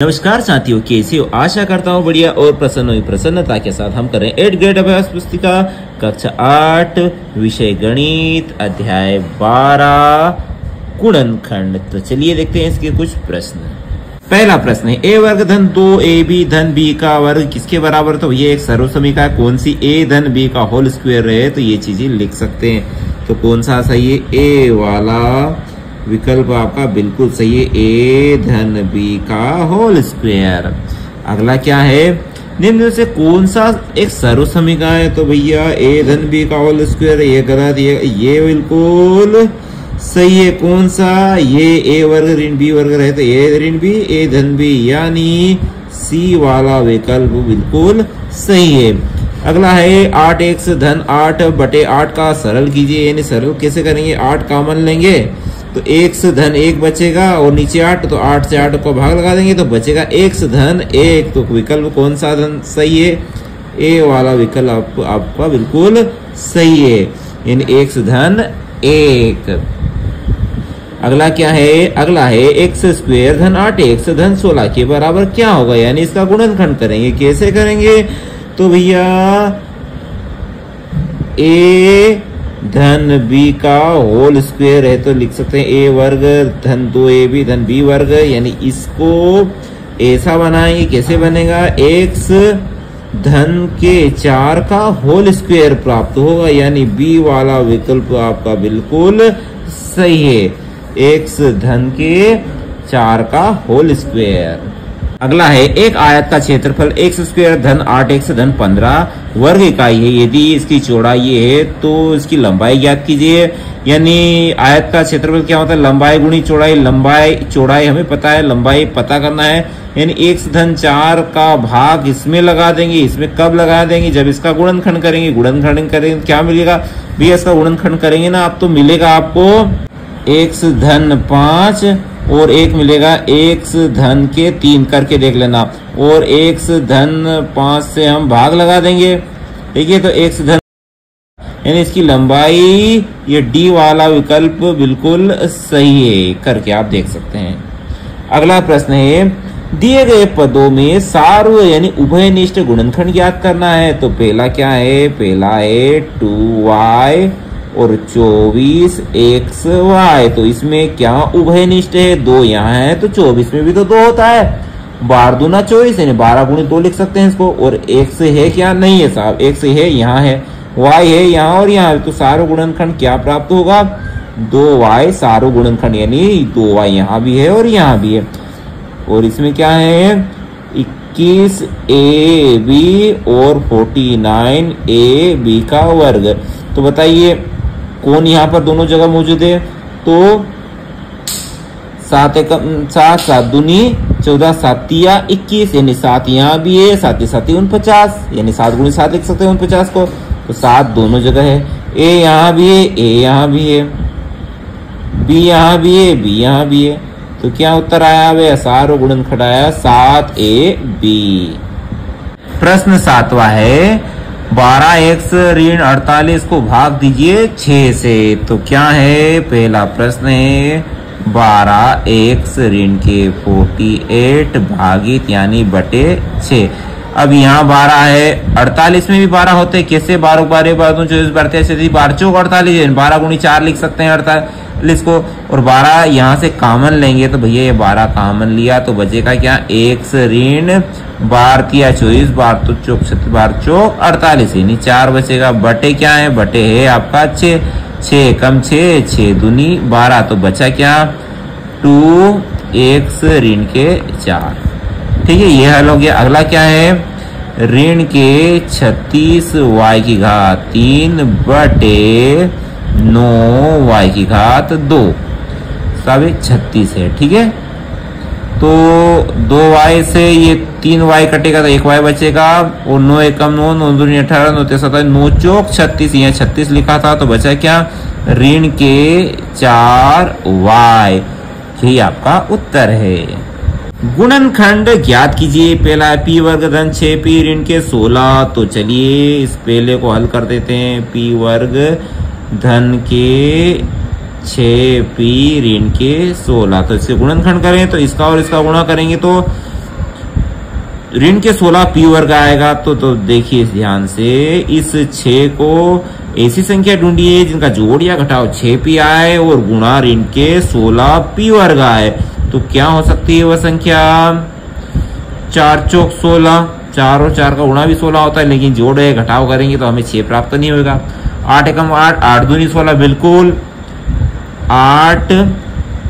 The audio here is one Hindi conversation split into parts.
नमस्कार साथियों, कैसे हो? आशा करता हूँ बढ़िया और प्रसन्नता के साथ हम करें 8th ग्रेड अभ्यास पुस्तिका कक्षा 8 विषय गणित अध्याय 12 गुणनखंड। तो चलिए देखते हैं इसके कुछ प्रश्न। पहला प्रश्न है, ए वर्ग धन 2ab धन b का वर्ग किसके बराबर? तो ये एक सर्वसमीका है। कौन सी? a धन b का होल स्क्वायर है, तो ये चीजें लिख सकते हैं। तो कौन सा सही है? ए वाला विकल्प आपका बिल्कुल सही है, ए धन बी का होल स्क्वायर। अगला क्या है, निम्न से कौन सा एक सर्वसमीका है? तो भैया ए धन बी का होल स्क्वायर, ये गलत, ये बिल्कुल सही है। कौन सा? ये ए वर्ग ऋण बी वर्ग रहे तो ए ऋण बी ए धन बी, यानी सी वाला विकल्प बिल्कुल सही है। अगला है 8x धन 8 बटे 8 का सरल कीजिए, यानी सरल कैसे करेंगे? 8 कॉमन लेंगे तो x धन 1 बचेगा और नीचे 8, तो 8 से 8 को भाग लगा देंगे तो बचेगा x धन 1। तो विकल्प कौन सा धन सही है? ए वाला विकल्प आपका बिल्कुल सही है, यानी x धन 1। अगला क्या है? अगला है x स्क्वायर धन 8x धन 16 के बराबर क्या होगा? यानी इसका गुणनखंड करेंगे। कैसे करेंगे? तो भैया a धन b का होल स्क्वायर है तो लिख सकते हैं a वर्ग धन 2ab धन b वर्ग, यानी इसको ऐसा बनाएंगे। कैसे बनेगा? x धन के 4 का होल स्क्वायर प्राप्त होगा, यानी b वाला विकल्प आपका बिल्कुल सही है, x धन के 4 का होल स्क्वायर। अगला है, एक आयत का क्षेत्रफल x स्क्वायर धन 8x धन 15 वर्ग इकाई है। यदि इसकी चौड़ाई है तो इसकी लंबाई ज्ञात कीजिए। यानी आयत का क्षेत्रफल क्या होता है? लंबाई गुणी चौड़ाई। लंबाई चौड़ाई हमें पता है, लंबाई पता करना है, यानी x धन 4 का भाग इसमें लगा देंगे। इसमें कब लगा देंगे? जब इसका गुणनखंड करेंगे। गुणनखंड करेंगे क्या मिलेगा भैया? इसका गुणनखंड करेंगे ना आप, तो मिलेगा आपको x धन 5 और एक मिलेगा x धन के 3 करके देख लेना, और x धन 5 से हम भाग लगा देंगे। ठीक है, तो x धन यानी इसकी लंबाई ये d वाला विकल्प बिल्कुल सही है, करके आप देख सकते हैं। अगला प्रश्न है, दिए गए पदों में सार्व यानी उभयनिष्ठ गुणनखंड ज्ञात करना है। तो पहला क्या है? पहला है 2y और 24xy। तो इसमें क्या उभयनिष्ठ है? 2 यहाँ है तो 24 में भी तो 2 होता है। 12 दूना 24, यानी 12 गुणी 2 लिख सकते हैं इसको। और x है क्या? नहीं है साहब, x है यहाँ है, y है यहाँ और यहाँ, तो सारो गुणनखंड क्या प्राप्त होगा? 2y सारो गुणनखंड, यानी 2y यहाँ भी है और यहाँ भी है। और इसमें क्या है? 21ab और 49ab का वर्ग। तो बताइए कौन यहाँ पर दोनों जगह मौजूद है? तो 7 7 दूनी 14 7 21, यानी 7 यहाँ भी है, 7 7 49, यानी 7 गुणी 7 लिख सकते हैं 49 को। तो 7 दोनों जगह है, a यहाँ भी है, a यहाँ भी है, b यहाँ भी है, b यहाँ भी है। तो क्या उत्तर आया? वे सारो गुणनखंड आया 7ab। प्रश्न 7वां है, 12x ऋण 48 को भाग दीजिए 6 से। तो क्या है? पहला प्रश्न है 12x ऋण के 48 भागित यानी बटे 6। अब यहाँ 12 है, 48 में भी 12 होते हैं। कैसे? 12 12 12 24 बढ़ते ऐसे 12 चौक 48, 12 गुणी 4 लिख सकते हैं 48 को। और 12 यहाँ से कॉमन लेंगे तो भैया ये 12 कॉमन लिया तो बचेगा क्या? x ऋण 12 24 12 तो चौक 12 चौक 48, यानी 4 बचेगा। बटे क्या है? बटे है आपका 6, 6 कम 6 6 दूनी 12, तो बचा क्या? 2x ऋण के 4। ठीक है, ये हल हो गया। अगला क्या है? ऋण के 36y की घात 3 बटे 9y की घात 2 सब 36 है। ठीक है, तो 2y से ये 3y कटेगा तो 1y बचेगा, और 9 एकम 9 9 दूनी 18 9 17 9 चौक 36, यहाँ 36 लिखा था तो बचा क्या? ऋण के 4y। यही आपका उत्तर है। गुणनखंड ज्ञात कीजिए। पहला है p वर्ग धन 6p ऋण के 16। तो चलिए इस पहले को हल कर देते हैं। p वर्ग धन के 6p ऋण के 16, तो इसके गुणनखंड करें तो इसका और इसका गुणा करेंगे तो ऋण के 16 पी वर्ग आएगा। तो देखिए ध्यान से, इस 6 को ऐसी संख्या ढूंढिए जिनका जोड़ या घटाव 6 पी आए और गुणा ऋण के 16 पी वर्ग आए। तो क्या हो सकती है वह संख्या? 4 चौक 16, 4 और 4 का गुणा भी 16 होता है, लेकिन जोड़ या घटाव करेंगे तो हमें 6 प्राप्त नहीं होगा। 8 एकम 8, 8 दूनी 16, बिल्कुल 8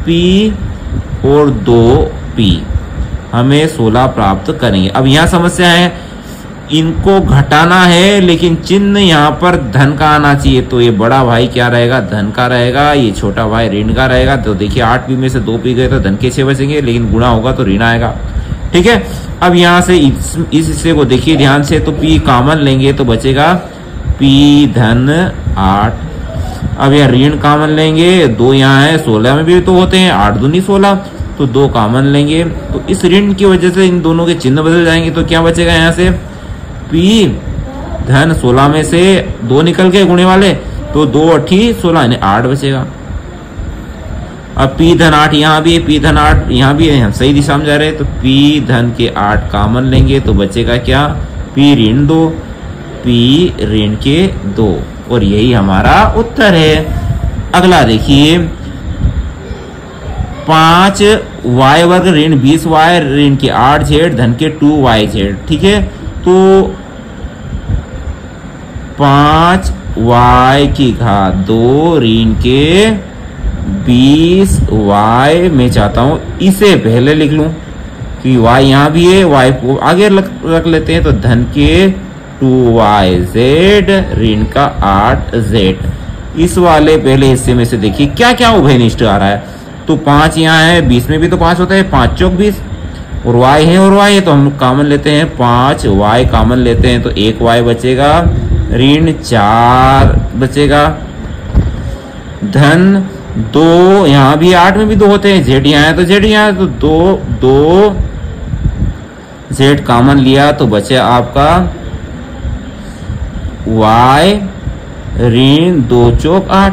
पी और 2 पी, हमें 16 प्राप्त करेंगे। अब यहाँ समस्या है, इनको घटाना है लेकिन चिन्ह यहाँ पर धन का आना चाहिए। तो ये बड़ा भाई क्या रहेगा? धन का रहेगा, ये छोटा भाई ऋण का रहेगा। तो देखिए 8 पी में से 2 पी गए तो धन के 6 बचेंगे, लेकिन गुणा होगा तो ऋण आएगा। ठीक है, अब यहाँ से इस हिस्से को देखिए ध्यान से, तो पी कॉमन लेंगे तो बचेगा पी धन 8। अब यहाँ ऋण कॉमन लेंगे, 2 यहाँ है, 16 में भी तो होते हैं, 8 दूनी 16, तो 2 कॉमन लेंगे। तो इस ऋण की वजह से इन दोनों के चिन्ह बदल जाएंगे। तो क्या बचेगा यहाँ से? पी धन 16 में से 2 निकल के गुणे वाले, तो 2 8 16 यानी 8 बचेगा। अब पी धन 8 यहाँ भी है, पी धन 8 यहाँ भी है, हम सही दिशा में जा रहे हैं। तो पी धन के 8 कॉमन लेंगे तो बचेगा क्या? पी ऋण 2, पी ऋण के 2, और यही हमारा उत्तर है। अगला देखिए, 5 वाई वर्ग ऋण 20 वाई ऋण के 8 जेड धन के 2 वाई जेड। ठीक है, तो 5 वाई की घात 2 ऋण के 20 वाई, मैं चाहता हूं इसे पहले लिख लूं कि वाई यहां भी है, वाई को आगे रख लेते हैं। तो धन के 2yz ऋण का 8z। इस वाले पहले हिस्से में से देखिए क्या क्या उभयनिष्ठ आ रहा है। तो 5 यहाँ है, 20 में भी तो 5 होता है, 5 चौक 20, और y है और y है तो हम कॉमन लेते हैं, 5y कॉमन लेते हैं तो 1y बचेगा, ऋण 4 बचेगा, धन 2, यहाँ भी 8 में भी 2 होते हैं, z यहाँ है तो z यहाँ है, तो 2 z कॉमन लिया तो बचे आपका y ऋण 2 चौक 8,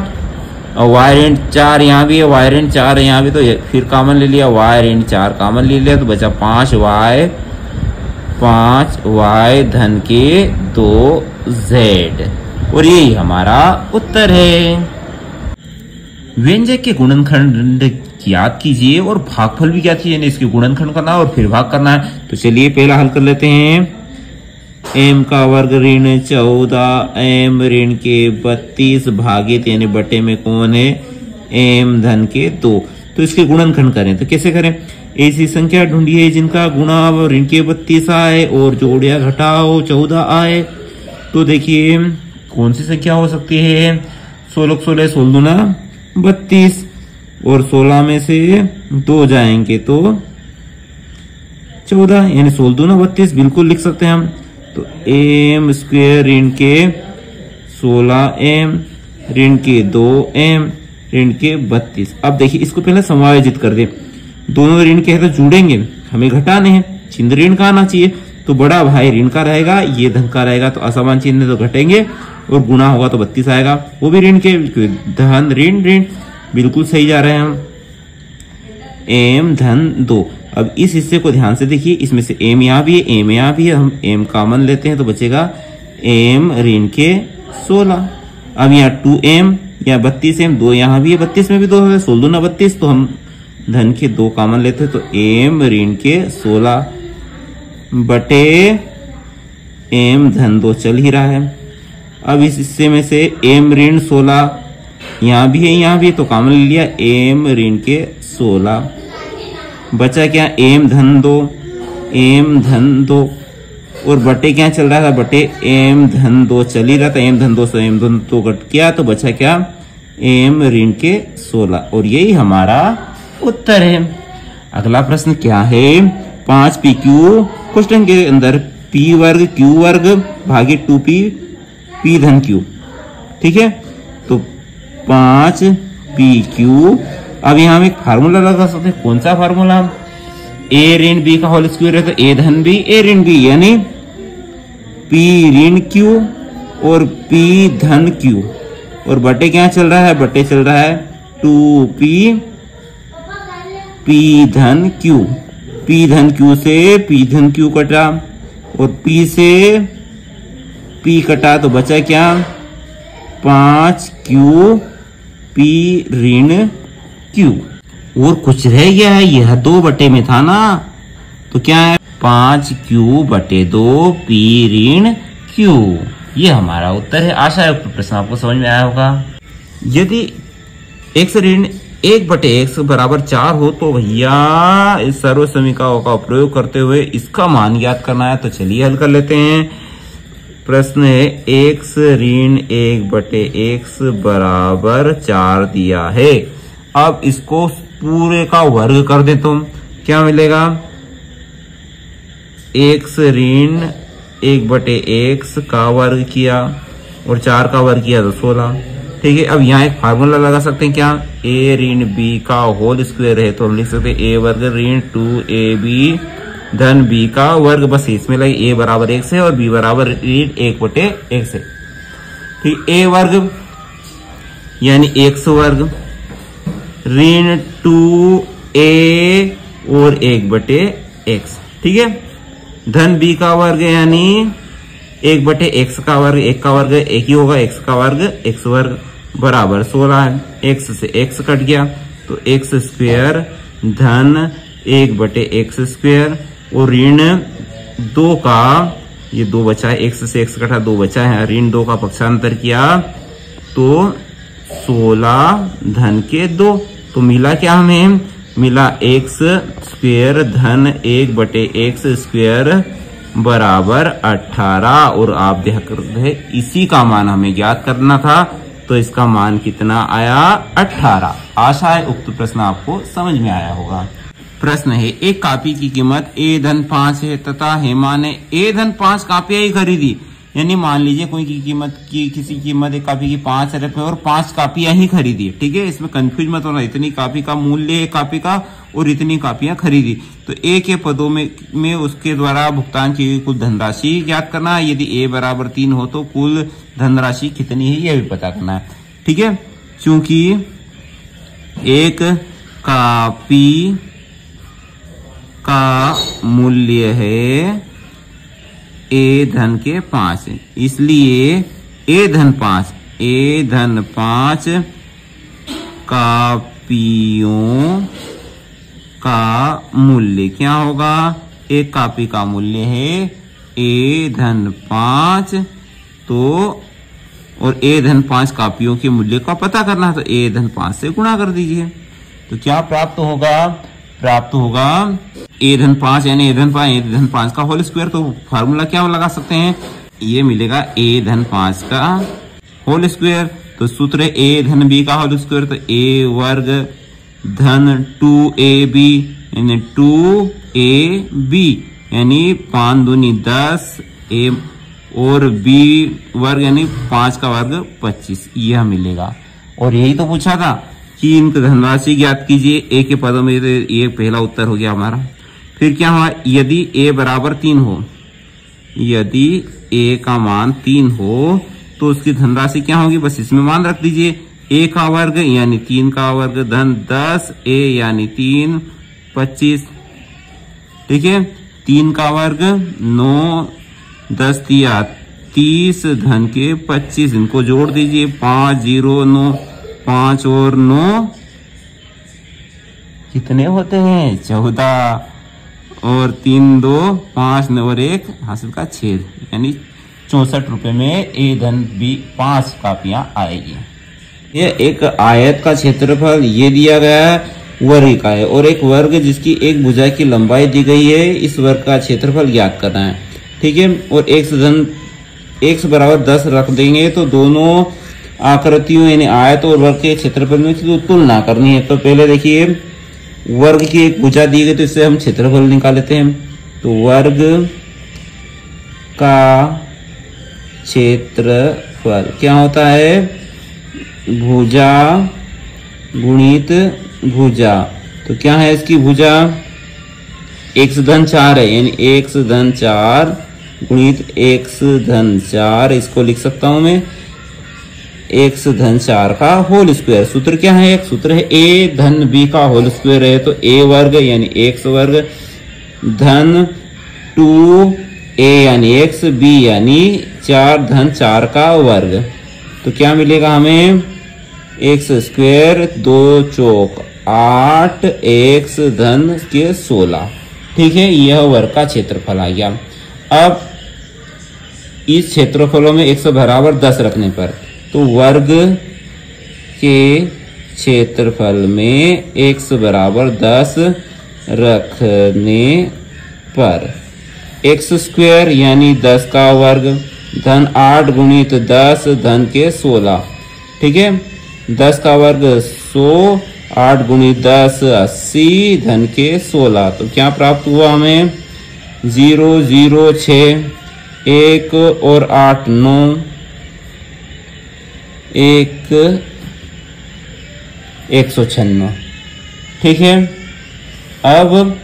और y ऋण 4 यहाँ भी है, y ऋण 4 यहाँ भी, तो फिर कॉमन ले लिया, y ऋण 4 कॉमन ले लिया तो बचा 5y धन के 2z, और यही हमारा उत्तर है। व्यंजक के गुणनखंड ज्ञात कीजिए और भागफल भी ज्ञात कीजिए। इसके गुणनखंड करना है और फिर भाग करना है। तो चलिए पहला हल कर लेते हैं। m का वर्ग ऋण 14 m ऋण के 32 भागित यानी बटे में कौन है? m धन के 2। तो इसके गुणनखंड करें तो कैसे करें? ऐसी संख्या ढूंढिए जिनका गुणा ऋण के 32 आए और जोड़ या घटाओ 14 आए। तो देखिए कौन सी संख्या हो सकती है? 16 16 16 दूना 32, और 16 में से 2 जाएंगे तो 14, यानी 16 दूना 32 बिल्कुल लिख सकते हैं हम। तो m स्क्वायर ऋण के 16m ऋण के 2m ऋण के 32। अब देखिए इसको पहले समायोजित कर दे, दोनों ऋण के है तो जुड़ेंगे, हमें घटाने हैं, चिन्ह ऋण का आना चाहिए। तो बड़ा भाई ऋण का रहेगा, ये धन का रहेगा, तो असमान चिन्ह तो घटेंगे और गुणा होगा तो 32 आएगा, वो भी ऋण के, धन ऋण ऋण, बिल्कुल सही जा रहे हैं हम। m धन 2। अब इस हिस्से को ध्यान से देखिए, इसमें से m यहाँ भी है, m यहाँ भी है, हम m कॉमन लेते हैं तो बचेगा m ऋण के 16। अब यहाँ 2m या 32m, 2 यहाँ भी है, 32 में भी 2 है, 16 दूना 32, तो हम धन के 2 कॉमन लेते हैं तो m ऋण के 16 बटे m धन 2 चल ही रहा है। अब इस हिस्से में से m ऋण 16 यहाँ भी है, यहाँ भी है, तो कॉमन ले लिया m ऋण के 16, बचा क्या? m धन 2, m धन 2, और बटे क्या चल रहा था? बटे m धन 2 चल ही रहा था, m धन 2 से m धन 2 कट गया तो बचा क्या? m ऋण के 16, और यही हमारा उत्तर है। अगला प्रश्न क्या है? 5pq क्वेश्चन के अंदर p वर्ग q वर्ग भागित 2p p धन q। ठीक है, तो 5pq। अब यहाँ हम एक फार्मूला लगा सकते हैं। कौन सा फार्मूला? a ऋण b का होल स्क्वायर है तो a धन b a ऋण b, यानी p ऋण q और p धन q, और बटे क्या चल रहा है? बटे चल रहा है 2p p धन q, पी धन क्यू से पी धन क्यू कटा और पी से पी कटा तो बचा क्या 5 क्यू पी ऋण क्यू। और कुछ रह गया है, यह 2 बटे में था ना, तो क्या है 5 क्यू बटे 2 पी ऋण क्यू। ये हमारा उत्तर है। आशा है प्रश्न आपको समझ में आया होगा। यदि x ऋण 1 बटे x बराबर 4 हो तो भैया इस सर्व समीकरणों का प्रयोग करते हुए इसका मान ज्ञात करना है। तो चलिए हल कर लेते हैं। प्रश्न है x ऋण 1 बटे x बराबर 4 दिया है। अब इसको पूरे का वर्ग कर दे तो क्या मिलेगा, x ऋण 1 बटे x का वर्ग किया और 4 का वर्ग किया तो 16। ठीक है, अब यहाँ एक फार्मूला लगा सकते हैं क्या, a ऋण b का होल स्क्वायर है तो हम लिख सकते हैं a वर्ग ऋण 2ab धन b का वर्ग। बस इसमें लगे a बराबर x है और b बराबर ऋण 1 बटे x है। ठीक, a वर्ग यानी x वर्ग ऋण 2a और 1 बटे x। ठीक है, धन b का वर्ग यानी 1 बटे x का वर्ग, 1 का वर्ग 1 ही होगा, x का वर्ग x वर्ग बराबर 16 है। x से x कट गया तो x स्क्वायर धन 1 बटे x स्क्वायर और ऋण 2 का, ये 2 बचा है, x से x कटा 2 बचा है, ऋण 2 का पक्षांतर किया तो 16 धन के 2। तो मिला क्या हमें, मिला x स्क्वायर धन 1 बटे x स्क्वायर बराबर 18। और आप देख रहे इसी का मान हमें ज्ञात करना था, तो इसका मान कितना आया 18। आशा है उक्त प्रश्न आपको समझ में आया होगा। प्रश्न है एक कापी की कीमत a धन 5 है तथा हेमा ने a धन 5 कापियां ही खरीदी। यानी मान लीजिए कोई की कीमत की किसी कीमत एक कापी की 5 रुपए और 5 कापियां ही खरीदी। ठीक है, इसमें कंफ्यूज मत होना, इतनी कापी का मूल्य है कापी का और इतनी कापियां खरीदी। तो a के पदों में उसके द्वारा भुगतान की गई कुल धनराशि ज्ञात करना है। यदि a बराबर 3 हो तो कुल धनराशि कितनी है यह भी पता करना है। ठीक है, चूंकि एक कापी का मूल्य है a धन के 5 है, इसलिए a धन 5 कापियों का मूल्य क्या होगा, एक कापी का मूल्य है a धन 5, तो और a धन 5 कापियों के मूल्य का पता करना है तो a धन 5 से गुणा कर दीजिए। तो क्या प्राप्त होगा, प्राप्त होगा a धन 5 यानी a धन 5 का होल स्क्वायर। तो फार्मूला क्या लगा सकते हैं, ये मिलेगा a धन 5 का होल स्क्वायर। तो सूत्र है a धन b का होल स्क्वायर, तो a वर्ग धन 2ab यानी 2ab यानी 5 दूनी 10 a और b वर्ग यानी 5 का वर्ग 25, यह मिलेगा। और यही तो पूछा था कि इनकी धनराशि ज्ञात कीजिए a के पदों में, तो ये पहला उत्तर हो गया हमारा। फिर क्या हुआ, यदि a बराबर 3 हो, यदि a का मान 3 हो तो उसकी धनराशि क्या होगी, बस इसमें मान रख दीजिए a का वर्ग यानी 3 का वर्ग धन 10a यानी 3 25। ठीक है, 3 का वर्ग 9 10 दिया 30 धन के 25, इनको जोड़ दीजिए 5 0 9 5 और 9 कितने होते हैं 14 और 3 2 5 9 और 1 हासिल का छेद, यानी 64 रुपए में a धन b 5 कापियां आएगी। ये एक आयत का क्षेत्रफल ये दिया गया है वर्ग का है, और एक वर्ग जिसकी एक भुजा की लंबाई दी गई है, इस वर्ग का क्षेत्रफल ज्ञात करना है। ठीक है, और x बराबर 10 रख देंगे तो दोनों आकृतियों यानी आयत और वर्ग के क्षेत्रफल में तो तुलना करनी है। तो पहले देखिए वर्ग की एक भुजा दी गई तो इससे हम क्षेत्रफल निकाल लेते हैं। तो वर्ग का क्षेत्रफल क्या होता है, भुजा गुणित भुजा। तो क्या है इसकी भुजा, x धन 4 है यानी x धन 4 गुणित x धन 4, इसको लिख सकता हूं मैं x धन 4 का होल स्क्वायर। सूत्र क्या है, एक सूत्र है a धन b का होल स्क्वायर है, तो a वर्ग यानी x वर्ग धन 2a यानी x, b यानी 4 धन 4 का वर्ग। तो क्या मिलेगा हमें? एक्स स्क्वायर 2 चौक 8 x धन के 16। ठीक है, यह वर्ग का क्षेत्रफल आ गया। अब इस क्षेत्रफलों में x बराबर 10 रखने पर, तो वर्ग के क्षेत्रफल में x बराबर 10 रखने पर एक्स स्क्वायर यानी 10 का वर्ग धन 8 गुणित 10 धन के 16। ठीक है, 10 का वर्ग 100, 8 गुणित 10 80 धन के 16। तो क्या प्राप्त हुआ हमें? 0 0 6 1 और 8 9 1 196। ठीक है, अब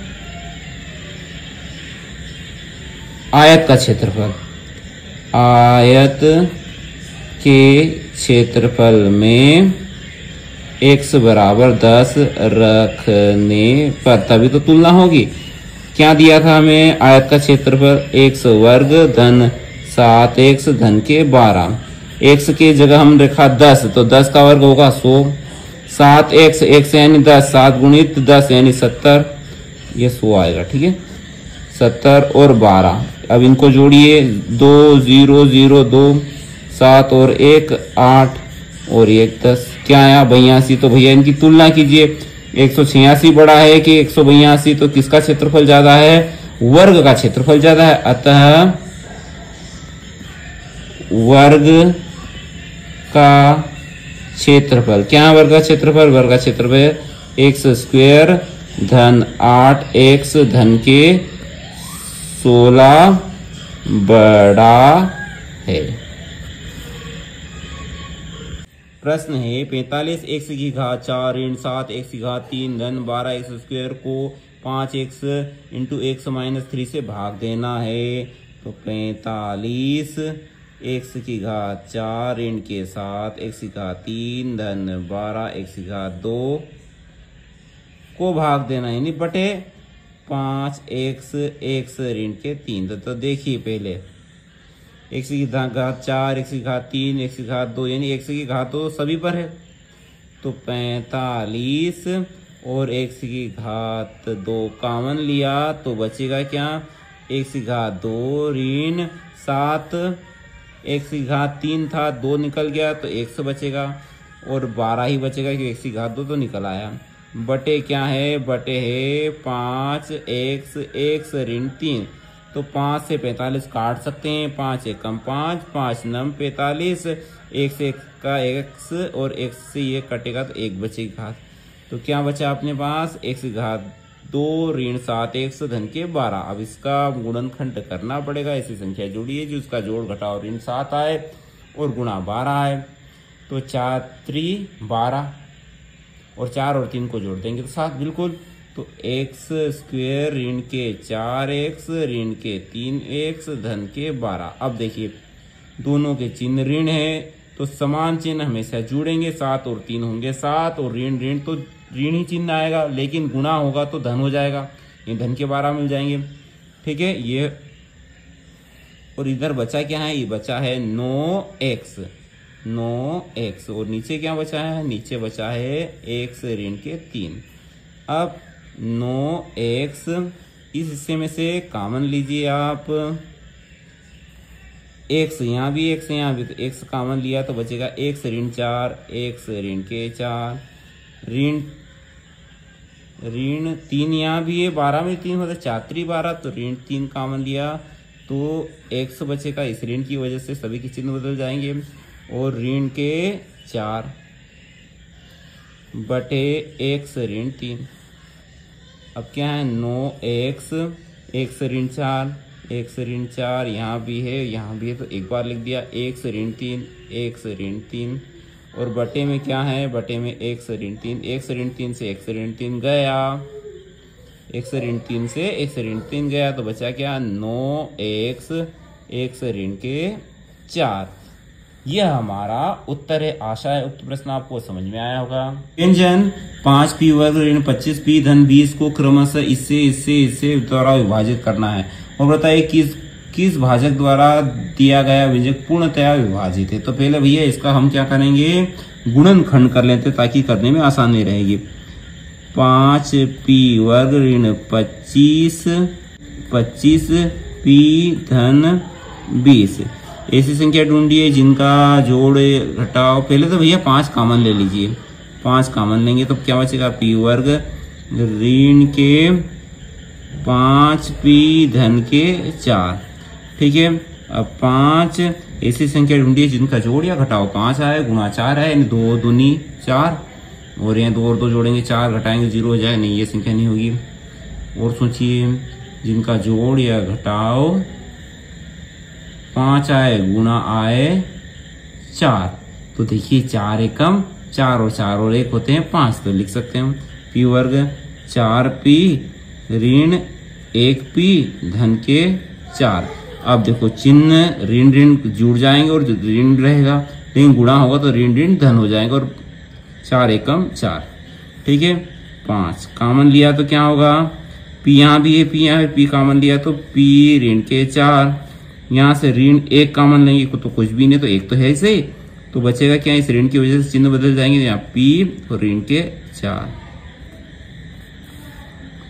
आयत का क्षेत्रफल। आयत के क्षेत्रफल में x बराबर 10 रखने पर, तभी तो तुलना होगी। क्या दिया था हमें? आयत का क्षेत्रफल x वर्ग धन 7x धन के 12। x की जगह हम रखा 10, तो 10 का वर्ग होगा 100। 7x, x यानी 10, 7 गुणित 10 यानी 70, ये 100 आएगा। ठीक है, 70 और 12। अब इनको जोड़िए, 2 0 0 2, 7 और 1 8 और 1 10। क्या आया? 82। तो भैया इनकी तुलना कीजिए, 186 बड़ा है कि 182? तो किसका क्षेत्रफल ज्यादा है? वर्ग का क्षेत्रफल ज्यादा है। अतः वर्ग का क्षेत्रफल, क्या है वर्ग का क्षेत्रफल? वर्ग का क्षेत्रफल एक्स स्क्वायर धन 8x धन के 16 बड़ा है। प्रश्न है 45 x की घात 4 ऋण 7 x की घात 3 धन 12 x स्क्वायर को 5x इंटू x माइनस 3 से भाग देना है। तो 45 x की घात 4 ऋण के 7 x की घात 3 धन 12 x की घात 2 को भाग देना, यानी बटे 5x x ऋण के 3। तो देखिए पहले x की घात 4, x की घात 3, x की घात 2, यानी x की घात तो सभी पर है। तो 45 और x की घात 2 कॉमन लिया तो बचेगा क्या? x की घात 2 ऋण 7, x की घात 3 था 2 निकल गया तो x बचेगा और 12 ही बचेगा क्योंकि x की घात 2 तो निकल आया। बटे क्या है? बटे है 5x x ऋण 3। तो 5 से 45 काट सकते हैं, 5 एकम 5, 5 नम 45, एक से एक का x और x से ये कटेगा तो 1 बचेगी घात। तो क्या बचा अपने पास? x की घात 2 ऋण 7x धन के 12। अब इसका गुणनखंड करना पड़ेगा, ऐसी संख्या जोड़िए जो उसका जोड़ घटाओ ऋण 7 आए और गुणा 12 आए। तो 4 3 12 और 4 और 3 को जोड़ देंगे तो 7 बिल्कुल। तो x स्क्वायर ऋण के 4x ऋण के 3x धन के 12। अब देखिए दोनों के चिन्ह ऋण है तो समान चिन्ह हमेशा जुड़ेंगे, 7 और 3 होंगे 7 और ऋण ऋण तो ऋण ही चिन्ह आएगा, लेकिन गुणा होगा तो धन हो जाएगा, ये धन के 12 मिल जाएंगे। ठीक है, ये और इधर बचा क्या है? ये बचा है 9x 9x और नीचे क्या बचा है? नीचे बचा है x ऋण के 3। अब 9x इस हिस्से में से कॉमन लीजिए आप, x यहाँ भी x यहाँ भी, तो x कॉमन लिया तो बचेगा x ऋण 4 x ऋण के 4 ऋण 3 यहाँ भी है, 12 में 3 होता है 4 3 12, तो ऋण 3 कॉमन लिया तो x बचेगा। इस ऋण की वजह से सभी के चिन्ह बदल जाएंगे और ऋण के 4 बटे x ऋण 3। अब क्या है? 9x x ऋण 4 x ऋण 4 यहाँ भी है तो एक बार लिख दिया x ऋण 3 x ऋण 3 और बटे में क्या है? बटे में x ऋण 3, x ऋण 3 से x ऋण 3 गया, x ऋण 3 से x ऋण 3 गया तो बचा क्या? 9x x ऋण के 4 यह हमारा उत्तर है। आशा है उक्त प्रश्न आपको समझ में आया होगा। व्यंजन 5p वर्ग ऋण 25p धन 20 को क्रमशः इससे द्वारा विभाजित करना है और बताइए किस भाजक द्वारा दिया गया व्यंजक पूर्णतया विभाजित है। तो पहले भैया इसका हम क्या करेंगे, गुणनखंड कर लेते ताकि करने में आसानी रहेगी। 5p वर्ग ऋण 25p धन 20 ऐसी संख्या ढूंढिए जिनका जोड़ घटाओ। पहले तो भैया 5 कॉमन ले लीजिए, 5 कॉमन लेंगे तो क्या बचेगा, p वर्ग ऋण के 5p धन के 4। ठीक है, अब 5 ऐसी संख्या ढूंढिए जिनका जोड़ या घटाओ। 5 आए गुणा 4 है, 2 दूनी 4 और यहाँ 2 और 2 जोड़ेंगे 4, घटाएंगे 0 हो जाए, नहीं ये संख्या नहीं होगी। और सोचिए जिनका जोड़ या घटाओ 5 आए गुणा आए 4, तो देखिए 4 एकम 4 और 4 और 1 होते हैं 5, तो लिख सकते हैं हम p वर्ग 4p ऋण 1p धन के 4। अब देखो चिन्ह ऋण ऋण जुड़ जाएंगे और ऋण रहेगा, लेकिन गुणा होगा तो ऋण ऋण धन हो जाएगा और 4 एकम 4। ठीक है, 5 कॉमन लिया तो क्या होगा, p यहाँ भी है, p यहाँ है, p कॉमन लिया तो p ऋण के 4। यहाँ से ऋण 1 कॉमन लेंगे तो कुछ भी नहीं, तो 1 तो है इसे, तो बचेगा क्या, इस ऋण की वजह से चिन्ह बदल जाएंगे, यहाँ p और ऋण के 4।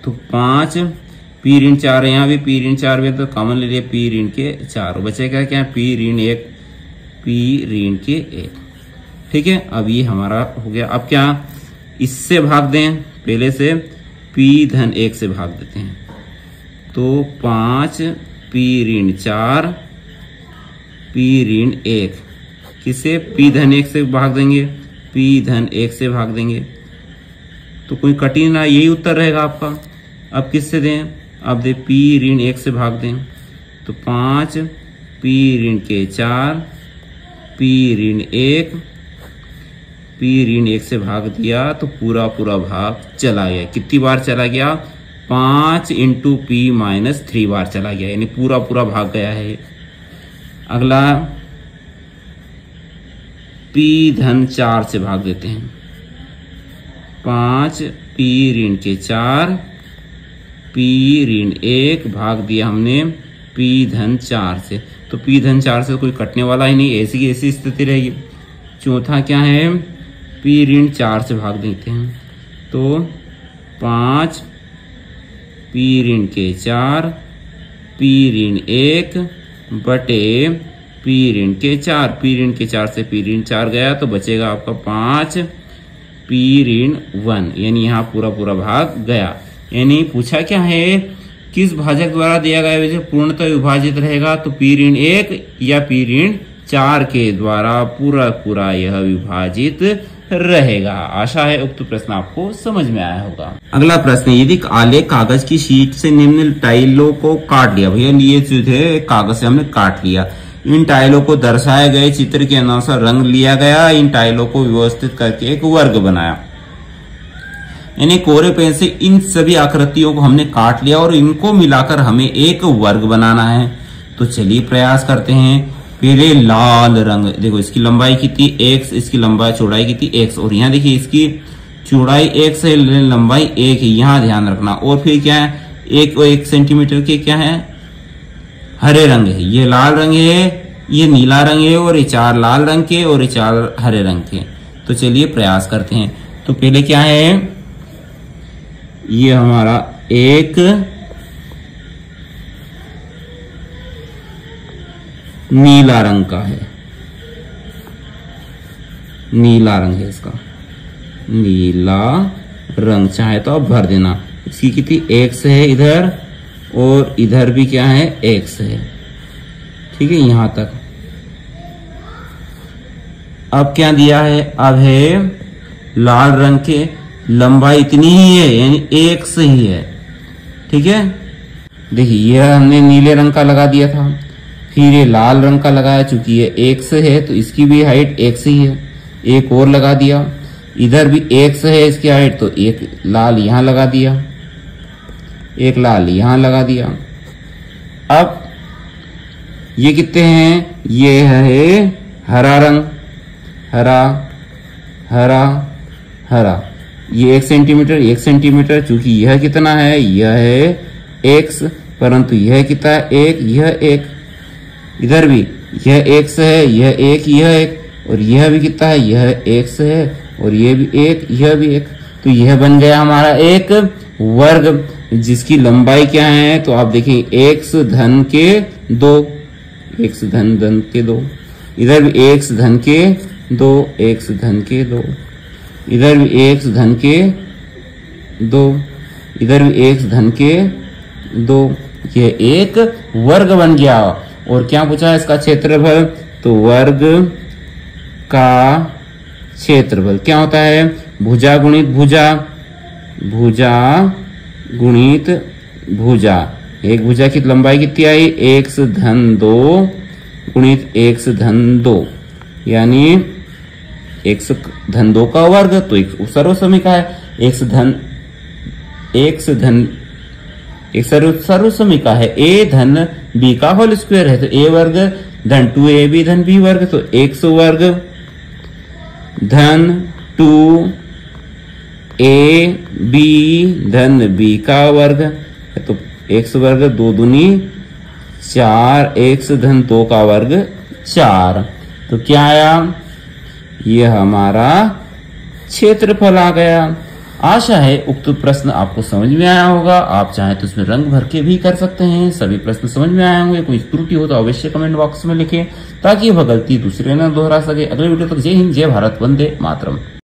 तो 5 p ऋण 4 है, यहाँ भी p ऋण 4 है तो कॉमन ले लिया p ऋण के 4, बचेगा क्या, p ऋण 1 p ऋण के 1। ठीक है, अब ये हमारा हो गया। अब क्या इससे भाग दें, पहले से p धन 1 से भाग देते हैं, तो 5 p ऋण 4 p ऋण 1 किसे p धन 1 से भाग देंगे, p धन 1 से भाग देंगे तो कोई कठिन ना, यही उत्तर रहेगा आपका। अब किससे दें, अब दे p ऋण 1 से भाग दें तो 5 p ऋण के 4 p ऋण 1 p ऋण 1 से भाग दिया तो पूरा भाग चला गया। कितनी बार चला गया, 5 इंटू p माइनस 3 बार चला गया, यानी पूरा भाग गया है। अगला p धन 4 से भाग देते हैं, 5 p ऋण के 4 p ऋण 1 भाग दिया हमने p धन 4 से, तो p धन 4 से कोई कटने वाला ही नहीं, ऐसी की ऐसी स्थिति रहेगी। चौथा क्या है, p ऋण 4 से भाग देते हैं तो 5 p ऋण के 4 p ऋण 1 बटे p ऋण के 4, p ऋण के 4 से p ऋण 4 गया तो बचेगा आपका 5 p ऋण 1, यानी यहाँ पूरा भाग गया। यानी पूछा क्या है, किस भाजक द्वारा दिया गया व्यंजक पूर्णतः विभाजित रहेगा, तो p ऋण 1 या p ऋण 4 के द्वारा पूरा यह विभाजित रहेगा। आशा है उक्त प्रश्न आपको समझ में आया होगा। अगला प्रश्न, यदि आलेख कागज की शीट से निम्न टाइलों को काट लिया, भैया ये जो थे कागज से हमने काट लिया, इन टाइलों को दर्शाए गए चित्र के अनुसार रंग लिया गया, इन टाइलों को व्यवस्थित करके एक वर्ग बनाया, यानी कोरे पेन से इन सभी आकृतियों को हमने काट लिया और इनको मिलाकर हमें एक वर्ग बनाना है। तो चलिए प्रयास करते हैं। पहले लाल रंग, देखो इसकी लंबाई कितनी x, इसकी लंबाई चौड़ाई कितनी x, और यहाँ देखिए इसकी चौड़ाई x है, लंबाई 1 है, यहाँ ध्यान रखना। और फिर क्या है, 1 सेंटीमीटर के क्या है, हरे रंग है, ये लाल रंग है, ये नीला रंग है, और ये 4 लाल रंग के और ये 4 हरे रंग के। तो चलिए प्रयास करते हैं। तो पहले क्या है, ये हमारा एक नीला रंग का है, नीला रंग है इसका, नीला रंग चाहे तो आप भर देना। इसकी कितनी x है इधर, और इधर भी क्या है x है, ठीक है यहां तक। अब क्या दिया है, अब है लाल रंग के लंबाई इतनी ही है, यानी x ही है, ठीक है। देखिए यह हमने नीले रंग का लगा दिया था, फिर ये लाल रंग का लगाया, चूंकि ये x है तो इसकी भी हाइट x ही है, एक और लगा दिया। इधर भी x है इसकी हाइट, तो एक लाल यहां लगा दिया, एक लाल यहां लगा दिया। अब ये कितने हैं, ये है हरा रंग, हरा हरा हरा, ये 1 सेंटीमीटर 1 सेंटीमीटर, चूंकि यह कितना है, यह है x, परंतु यह कितना है 1, यह 1, इधर भी यह x है, यह 1, यह 1, और यह भी कितना है, यह x है, और यह भी 1, यह भी 1, तो यह बन गया हमारा एक वर्ग, जिसकी लंबाई क्या है, तो आप देखिए x धन के 2, x धन के 2, इधर भी x धन के 2, x धन के 2, इधर भी x धन के 2, इधर भी x धन के 2, यह एक वर्ग बन गया। और क्या पूछा है इसका क्षेत्रफल, तो वर्ग का क्षेत्रफल क्या होता है, भुजा गुणित भुजा, भुजा गुणित भुजा, एक भुजा की लंबाई कितनी आई, x धन 2 गुणित x धन 2, यानी x धन 2 का वर्ग, तो एक सर्वसमीका है, x सर्वसमीका है, a धन b का होल स्क्वायर है, तो a वर्ग धन 2ab धन b वर्ग, तो x वर्ग धन 2ab धन b का वर्ग, तो x वर्ग 2 दूनी 4, x धन 2 का वर्ग 4, तो क्या आया, यह हमारा क्षेत्रफल आ गया। आशा है उक्त प्रश्न आपको समझ में आया होगा। आप चाहें तो इसमें रंग भर के भी कर सकते हैं। सभी प्रश्न समझ में आए होंगे। कोई त्रुटि हो तो अवश्य कमेंट बॉक्स में लिखें ताकि वह गलती दूसरे न दोहरा सके। अगले वीडियो तक जय हिंद, जय भारत, वंदे मातरम।